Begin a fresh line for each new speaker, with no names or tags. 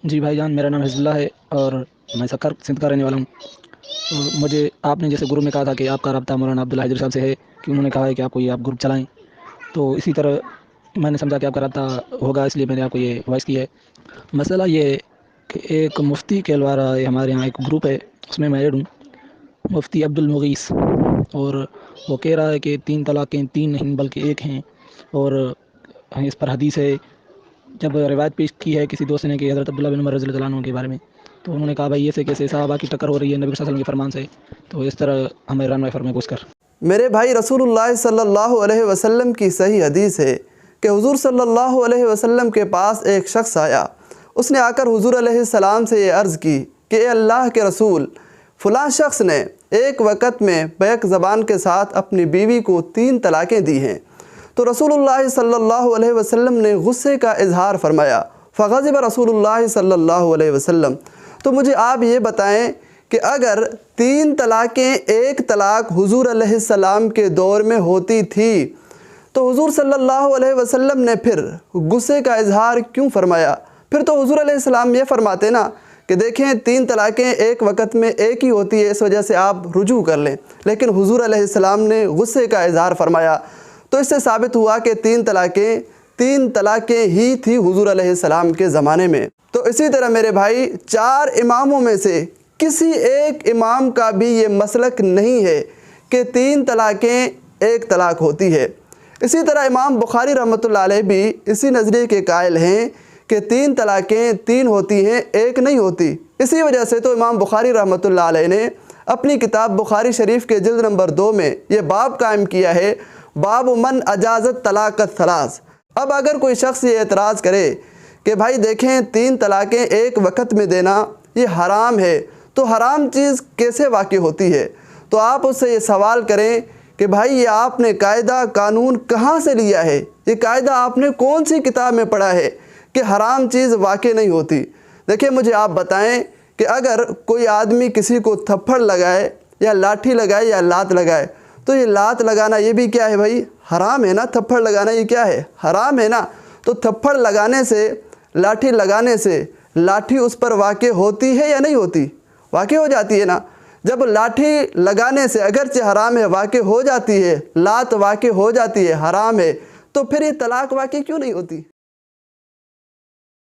جی بھائی جان، میرا نام حزب اللہ ہے اور میں سکر سندھ کا رہنے والا ہوں۔ مجھے آپ نے جیسے گروپ میں کہا تھا کہ آپ کا رابطہ مولانا عبداللہ حیدر صاحب سے ہے کہ انہوں نے کہا ہے کہ آپ کو یہ آپ گروپ چلائیں، تو اسی طرح میں نے سمجھا کہ آپ کا رابطہ ہوگا، اس لیے میں نے آپ کو یہ وائس کی ہے۔ مسئلہ یہ ہے کہ ایک مفتی کے دوارا ہمارے یہاں ایک گروپ ہے، اس میں ایڈ ہوں، مفتی عبد المغیث، اور وہ کہہ رہا ہے کہ 3 طلاقیں 3 نہیں بلکہ 1 ہیں، اور اس پر حدیث ہے۔ جب روایت پیش کی ہے کسی دوست نے کہ حضرت عبداللہ بن عمر رضی اللہ عنہ کے بارے میں، تو انہوں نے کہا بھائی ایسے کیسے صحابہ کی ٹکر ہو رہی ہے نبی صلی اللہ علیہ وسلم کے فرمان سے، تو اس طرح ہمیں رہنمائی فرمائیں گوش کر۔
میرے بھائی، رسول اللہ صلی اللہ علیہ وسلم کی صحیح حدیث ہے کہ حضور صلی اللہ علیہ وسلم کے پاس ایک شخص آیا۔ اس نے آ کر حضور علیہ السلام سے یہ عرض کی کہ اے اللہ کے رسول، فلاں شخص نے ایک وقت میں بیک زبان کے ساتھ اپنی بیوی کو 3 طلاقیں دی ہیں۔ تو رسول اللہ صلی اللہ علیہ وسلم نے غصے کا اظہار فرمایا، فغضب رسول اللہ صلی اللہ علیہ وسلم۔ تو مجھے آپ یہ بتائیں کہ اگر 3 طلاقیں 1 طلاق حضور علیہ السلام کے دور میں ہوتی تھی تو حضور صلی اللہ علیہ وسلم نے پھر غصے کا اظہار کیوں فرمایا؟ پھر تو حضور علیہ السلام یہ فرماتے نا کہ دیکھیں 3 طلاقیں ایک وقت میں ایک ہی ہوتی ہے، اس وجہ سے آپ رجوع کر لیں، لیکن حضور علیہ السلام نے غصے کا اظہار فرمایا۔ تو اس سے ثابت ہوا کہ 3 طلاقیں ہی تھی حضور علیہ السلام کے زمانے میں۔ تو اسی طرح میرے بھائی، 4 اماموں میں سے کسی ایک امام کا بھی یہ مسلک نہیں ہے کہ 3 طلاقیں 1 طلاق ہوتی ہے۔ اسی طرح امام بخاری رحمۃ اللہ علیہ بھی اسی نظریے کے قائل ہیں کہ 3 طلاقیں 3 ہوتی ہیں، 1 نہیں ہوتی۔ اسی وجہ سے تو امام بخاری رحمۃ اللہ علیہ نے اپنی کتاب بخاری شریف کے جلد نمبر 2 میں یہ باب قائم کیا ہے، باب من اجازت طلاق الثلاث۔ اب اگر کوئی شخص یہ اعتراض کرے کہ بھائی دیکھیں 3 طلاقیں ایک وقت میں دینا یہ حرام ہے، تو حرام چیز کیسے واقع ہوتی ہے؟ تو آپ اس سے یہ سوال کریں کہ بھائی یہ آپ نے قاعدہ قانون کہاں سے لیا ہے؟ یہ قاعدہ آپ نے کون سی کتاب میں پڑھا ہے کہ حرام چیز واقع نہیں ہوتی؟ دیکھیں مجھے آپ بتائیں کہ اگر کوئی آدمی کسی کو تھپڑ لگائے یا لاٹھی لگائے یا لات لگائے، تو یہ لات لگانا یہ بھی کیا ہے بھائی؟ حرام ہے نا۔ تھپڑ لگانا یہ کیا ہے؟ حرام ہے نا۔ تو تھپڑ لگانے سے، لاٹھی لگانے سے لاٹھی اس پر واقع ہوتی ہے یا نہیں ہوتی؟ واقع ہو جاتی ہے نا۔ جب لاٹھی لگانے سے اگرچہ حرام ہے واقع ہو جاتی ہے، لات واقع ہو جاتی ہے حرام ہے، تو پھر یہ طلاق واقع کیوں نہیں ہوتی؟